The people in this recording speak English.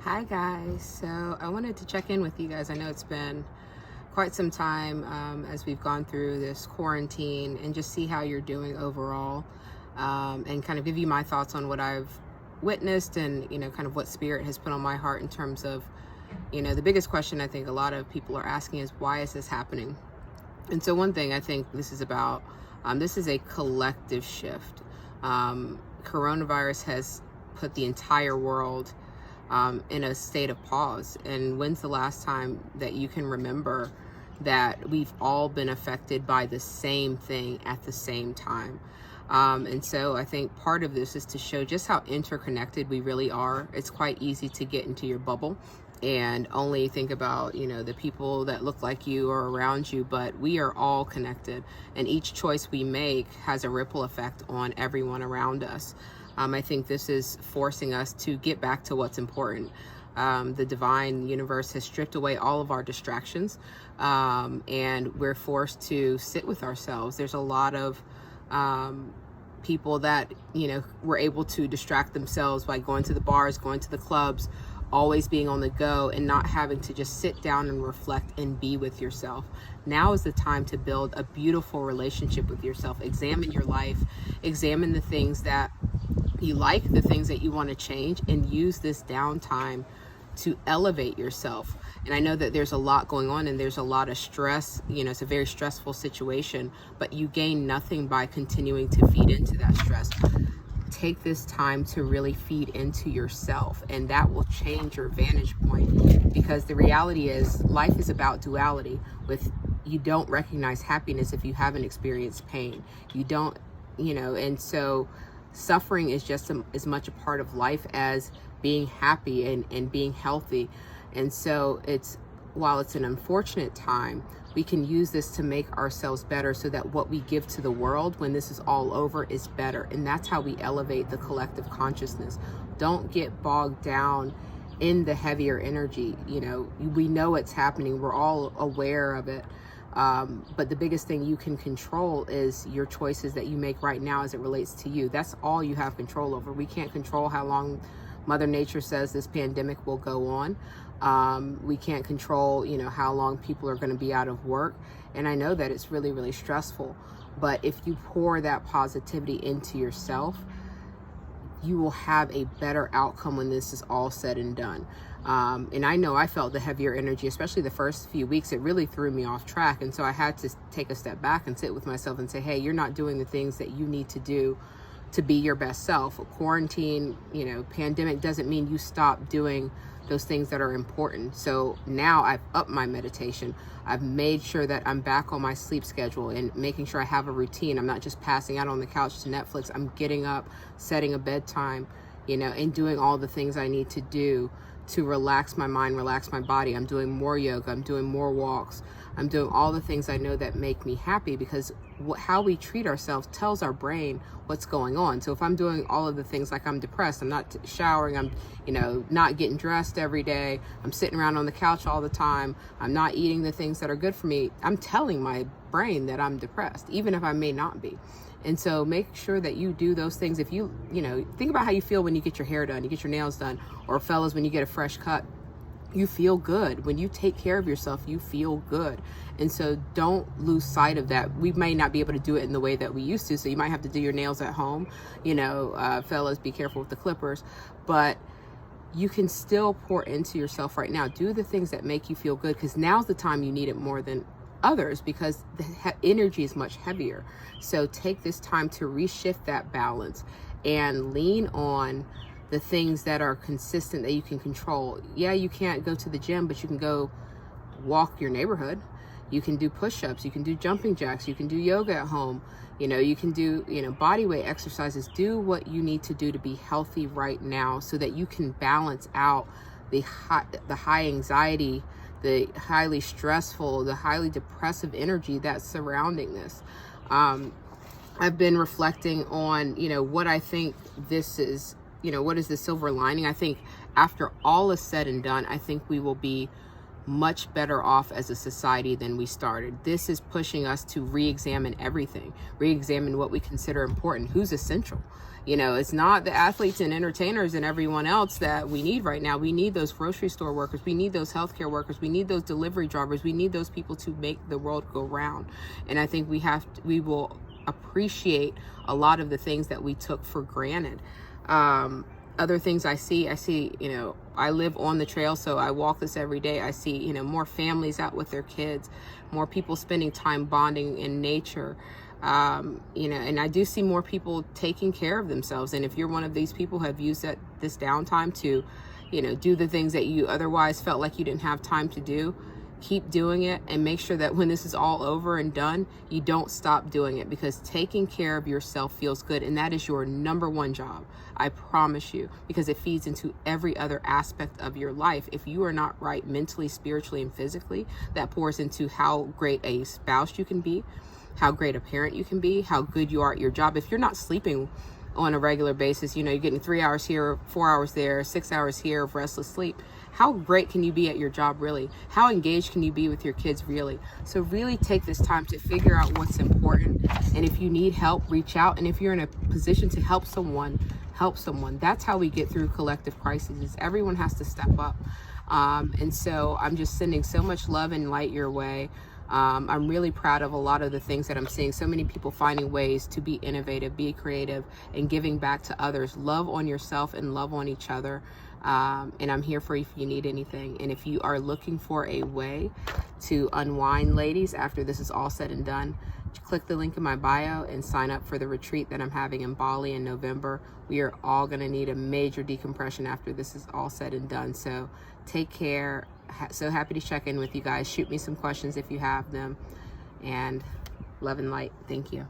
Hi guys. So I wanted to check in with you guys. I know it's been quite some time as we've gone through this quarantine and just see how you're doing overall, and kind of give you my thoughts on what I've witnessed and kind of what spirit has put on my heart in terms of the biggest question I think a lot of people are asking is, why is this happening? And so one thing I think this is about, this is a collective shift. Coronavirus has put the entire world in a state of pause. And when's the last time that you can remember that we've all been affected by the same thing at the same time? And so I think part of this is to show just how interconnected we really are. It's quite easy to get into your bubble and only think about, the people that look like you or around you, but we are all connected. And each choice we make has a ripple effect on everyone around us. I think this is forcing us to get back to what's important. The divine universe has stripped away all of our distractions, and we're forced to sit with ourselves. There's a lot of people that, were able to distract themselves by going to the bars, going to the clubs, always being on the go and not having to just sit down and reflect and be with yourself. Now is the time to build a beautiful relationship with yourself. Examine your life, examine the things that you like, the things that you want to change, and use this downtime to elevate yourself. And I know that there's a lot going on and there's a lot of stress. It's a very stressful situation, but you gain nothing by continuing to feed into that stress. Take this time to really feed into yourself, and that will change your vantage point, because the reality is life is about duality. You don't recognize happiness if you haven't experienced pain. You don't, and so suffering is just as much a part of life as being happy and being healthy. And so while it's an unfortunate time, we can use this to make ourselves better, so that what we give to the world when this is all over is better. And that's how we elevate the collective consciousness. Don't get bogged down in the heavier energy. We know it's happening. We're all aware of it. But the biggest thing you can control is your choices that you make right now as it relates to you. That's all you have control over. We can't control how long Mother Nature says this pandemic will go on. We can't control, how long people are going to be out of work. And I know that it's really, really stressful. But if you pour that positivity into yourself, you will have a better outcome when this is all said and done. And I know I felt the heavier energy, especially the first few weeks. It really threw me off track. And so I had to take a step back and sit with myself and say, hey, you're not doing the things that you need to do to be your best self. Quarantine, pandemic doesn't mean you stop doing those things that are important. So now I've upped my meditation. I've made sure that I'm back on my sleep schedule and making sure I have a routine. I'm not just passing out on the couch to Netflix. I'm getting up, setting a bedtime, and doing all the things I need to do to relax my mind, relax my body. I'm doing more yoga. I'm doing more walks. I'm doing all the things I know that make me happy, because how we treat ourselves tells our brain what's going on. So if I'm doing all of the things, like I'm depressed, I'm not showering, I'm, not getting dressed every day, I'm sitting around on the couch all the time, I'm not eating the things that are good for me, I'm telling my brain that I'm depressed, even if I may not be. And so make sure that you do those things. If you, think about how you feel when you get your hair done, you get your nails done, or fellas, when you get a fresh cut. You feel good. When you take care of yourself, you feel good. And so don't lose sight of that. We may not be able to do it in the way that we used to. So you might have to do your nails at home. Fellas, be careful with the clippers. But you can still pour into yourself right now. Do the things that make you feel good, because now's the time you need it more than others, because the energy is much heavier. So take this time to reshift that balance and lean on the things that are consistent, that you can control. Yeah, you can't go to the gym, but you can go walk your neighborhood. You can do push-ups, you can do jumping jacks, you can do yoga at home. You can do, body weight exercises. Do what you need to do to be healthy right now, so that you can balance out the high anxiety, the highly stressful, the highly depressive energy that's surrounding this. I've been reflecting on, what I think this is, what is the silver lining? I think after all is said and done, I think we will be much better off as a society than we started. This is pushing us to re-examine everything, re-examine what we consider important, who's essential. You know, it's not the athletes and entertainers and everyone else that we need right now. We need those grocery store workers. We need those healthcare workers. We need those delivery drivers. We need those people to make the world go round. And I think we will appreciate a lot of the things that we took for granted. Other things I see, you know, I live on the trail, so I walk this every day. I see, you know, more families out with their kids, more people spending time bonding in nature. You know, and I do see more people taking care of themselves. And if you're one of these people who have used this downtime to, you know, do the things that you otherwise felt like you didn't have time to do, keep doing it, and make sure that when this is all over and done, you don't stop doing it, because taking care of yourself feels good, and that is your number one job. I promise you, because it feeds into every other aspect of your life. If you are not right mentally, spiritually, and physically, that pours into how great a spouse you can be, how great a parent you can be, how good you are at your job. If you're not sleeping on a regular basis, you know, you're getting 3 hours here, 4 hours there, 6 hours here of restless sleep, how great can you be at your job, really? How engaged can you be with your kids, really? So really take this time to figure out what's important. And if you need help, reach out. And if you're in a position to help someone, help someone. That's how we get through collective crises. Everyone has to step up. And so I'm just sending so much love and light your way. I'm really proud of a lot of the things that I'm seeing. So many people finding ways to be innovative, be creative, and giving back to others. Love on yourself and love on each other. And I'm here for you if you need anything. And if you are looking for a way to unwind, ladies, after this is all said and done, click the link in my bio and sign up for the retreat that I'm having in Bali in November. We are all going to need a major decompression after this is all said and done. So take care. So happy to check in with you guys. Shoot me some questions if you have them. And love and light. Thank you.